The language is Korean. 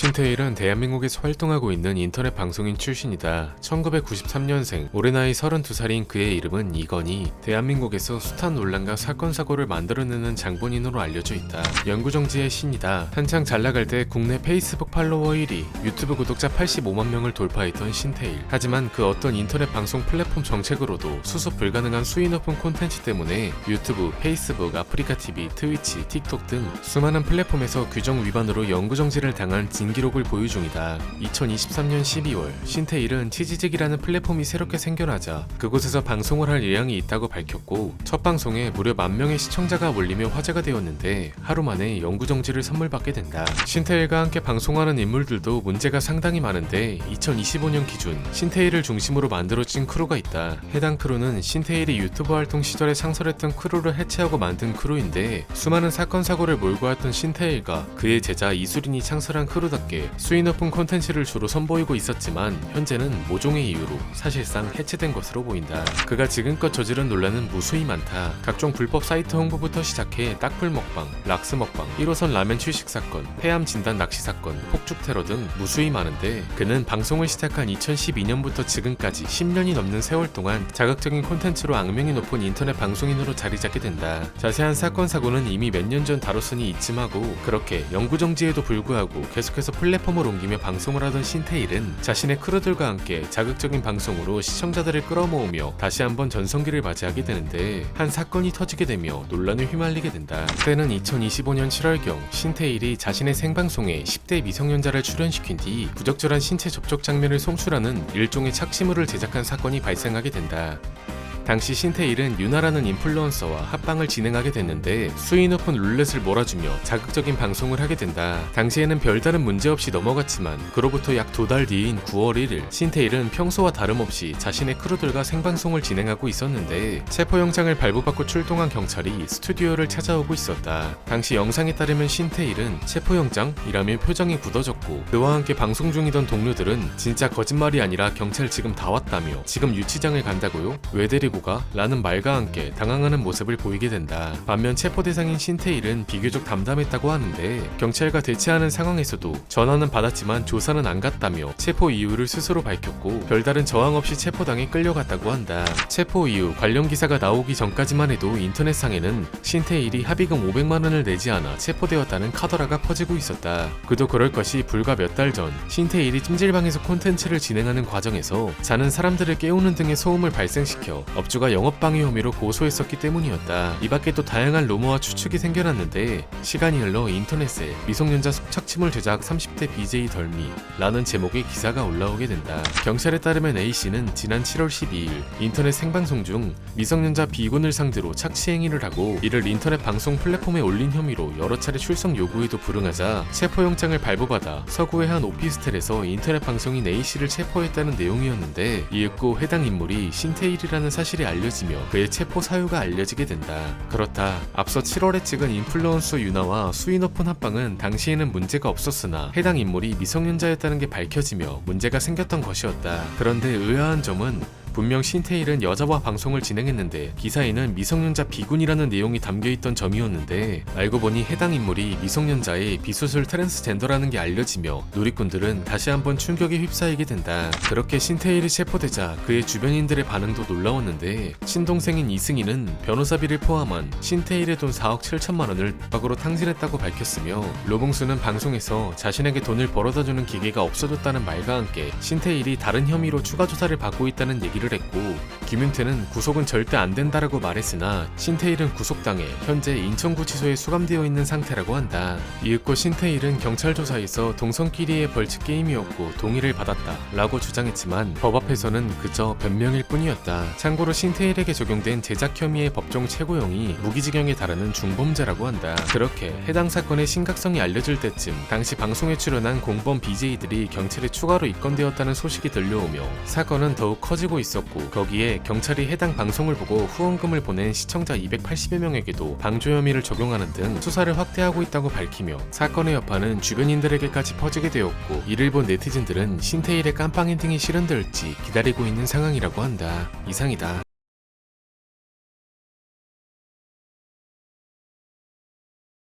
신태일은 대한민국에서 활동하고 있는 인터넷 방송인 출신이다. 1993년생, 올해 나이 32살인 그의 이름은 이건희. 대한민국에서 숱한 논란과 사건 사고를 만들어내는 장본인으로 알려져 있다. 영구정지의 신이다. 한창 잘나갈 때 국내 페이스북 팔로워 1위, 유튜브 구독자 85만 명을 돌파했던 신태일. 하지만 그 어떤 인터넷 방송 플랫폼 정책으로도 수습 불가능한 수위 높은 콘텐츠 때문에 유튜브, 페이스북, 아프리카TV, 트위치, 틱톡 등 수많은 플랫폼에서 규정 위반으로 영구정지를 당한 진기록을 보유 중이다. 2023년 12월 신태일은 치지직이라는 플랫폼이 새롭게 생겨나자 그곳에서 방송을 할 예정이 있다고 밝혔고, 첫 방송에 무려 10,000명의 시청자가 몰리며 화제가 되었는데 하루 만에 영구정지를 선물받게 된다. 신태일과 함께 방송하는 인물들도 문제가 상당히 많은데 2025년 기준 신태일을 중심으로 만들어진 크루가 있다. 해당 크루는 신태일이 유튜브 활동 시절에 창설했던 크루를 해체하고 만든 크루인데, 수많은 사건 사고를 몰고 왔던 신태일과 그의 제자 이수린이 창설한 크루답게 수위 높은 콘텐츠를 주로 선보이고 있었지만 현재는 모종의 이유로 사실상 해체된 것으로 보인다. 그가 지금껏 저지른 논란은 무수히 많다. 각종 불법 사이트 홍보부터 시작해 딱풀 먹방, 락스 먹방, 1호선 라면 출식 사건, 폐암 진단 낚시 사건, 폭죽 테러 등 무수히 많은데, 그는 방송을 시작한 2012년부터 지금까지 10년이 넘는 세월 동안 자극적인 콘텐츠로 악명이 높은 인터넷 방송인으로 자리잡게 된다. 자세한 사건 사고는 이미 몇 년 전 다뤘으니 이쯤하고, 그렇게 영구정지에도 불구하고 계속해서 플랫폼을 옮기며 방송을 하던 신태일은 자신의 크루들과 함께 자극적인 방송으로 시청자들을 끌어모으며 다시 한번 전성기를 맞이하게 되는데, 한 사건이 터지게 되며 논란에 휘말리게 된다. 그때는 2025년 7월경 신태일이 자신의 생방송에 10대 미성년자를 출연시킨 뒤 부적절한 신체 접촉 장면을 송출하는 일종의 착시물을 제작한 사건이 발생하게 된다. 당시 신태일은 유나라는 인플루언서와 합방을 진행하게 됐는데 수위 높은 룰렛을 몰아주며 자극적인 방송을 하게 된다. 당시에는 별다른 문제 없이 넘어갔지만 그로부터 약 2달 뒤인 9월 1일 신태일은 평소와 다름없이 자신의 크루들과 생방송을 진행하고 있었는데 체포영장을 발부받고 출동한 경찰이 스튜디오를 찾아오고 있었다. 당시 영상에 따르면 신태일은 체포영장이라며 표정이 굳어졌고, 그와 함께 방송 중이던 동료들은 진짜 거짓말이 아니라 경찰 지금 다 왔다며 지금 유치장을 간다고요? 왜 데리고 가? 라는 말과 함께 당황하는 모습을 보이게 된다. 반면 체포 대상인 신태일은 비교적 담담했다고 하는데, 경찰과 대치하는 상황에서도 전화는 받았지만 조사는 안 갔다며 체포 이유를 스스로 밝혔고 별다른 저항 없이 체포당해 끌려갔다고 한다. 체포 이후 관련 기사가 나오기 전까지만 해도 인터넷상에는 신태일이 합의금 500만 원을 내지 않아 체포되었다는 카더라가 퍼지고 있었다. 그도 그럴 것이 불과 몇 달 전 신태일이 찜질방에서 콘텐츠를 진행하는 과정에서 자는 사람들을 깨우는 등의 소음을 발생시켜 업주가 영업방해 혐의로 고소했었기 때문이었다. 이밖에 또 다양한 루머와 추측이 생겨났는데, 시간이 흘러 인터넷에 미성년자 성착취물 제작 30대 BJ 덜미 라는 제목의 기사가 올라오게 된다. 경찰에 따르면 A씨는 지난 7월 12일 인터넷 생방송 중 미성년자 B군을 상대로 착취 행위를 하고 이를 인터넷 방송 플랫폼에 올린 혐의로 여러 차례 출석 요구에도 불응하자 체포영장을 발부받아 서구의 한 오피스텔에서 인터넷 방송인 A씨를 체포했다는 내용이었는데, 이윽고 해당 인물이 신태일이라는 사실이 알려지며 그의 체포 사유가 알려지게 된다. 그렇다. 앞서 7월에 찍은 인플루언서 유나와 수위 높은 합방은 당시에는 문제가 없었으나 해당 인물이 미성년자였다는 게 밝혀지며 문제가 생겼던 것이었다. 그런데 의아한 점은 분명 신태일은 여자와 방송을 진행했는데 기사에는 미성년자 B군이라는 내용이 담겨있던 점이었는데, 알고 보니 해당 인물이 미성년자의 비수술 트랜스젠더라는 게 알려지며 누리꾼들은 다시 한번 충격에 휩싸이게 된다. 그렇게 신태일이 체포되자 그의 주변인들의 반응도 놀라웠는데, 친동생인 이승희는 변호사비를 포함한 신태일의 돈 4억 7천만 원을 독박으로 탕진했다고 밝혔으며, 로봉수는 방송에서 자신에게 돈을 벌어다주는 기계가 없어졌다는 말과 함께 신태일이 다른 혐의로 추가 조사를 받고 있다는 얘기를 했고, 김윤태는 구속은 절대 안 된다라고 말했으나 신태일은 구속당해 현재 인천구치소에 수감되어 있는 상태라고 한다. 이윽고 신태일은 경찰 조사에서 동성끼리의 벌칙 게임이었고 동의를 받았다 라고 주장했지만 법 앞에서는 그저 변명일 뿐이었다. 참고로 신태일에게 적용된 제작 혐의의 법정 최고형이 무기징역에 달하는 중범죄라고 한다. 그렇게 해당 사건의 심각성이 알려질 때쯤 당시 방송에 출연한 공범 BJ들이 경찰에 추가로 입건되었다는 소식이 들려오며 사건은 더욱 커지고 있었고, 거기에 경찰이 해당 방송을 보고 후원금을 보낸 시청자 280여 명에게도 방조 혐의를 적용하는 등 수사를 확대하고 있다고 밝히며 사건의 여파는 주변인들에게까지 퍼지게 되었고, 이를 본 네티즌들은 신태일의 깜빵 엔딩이 실현될지 기다리고 있는 상황이라고 한다. 이상이다.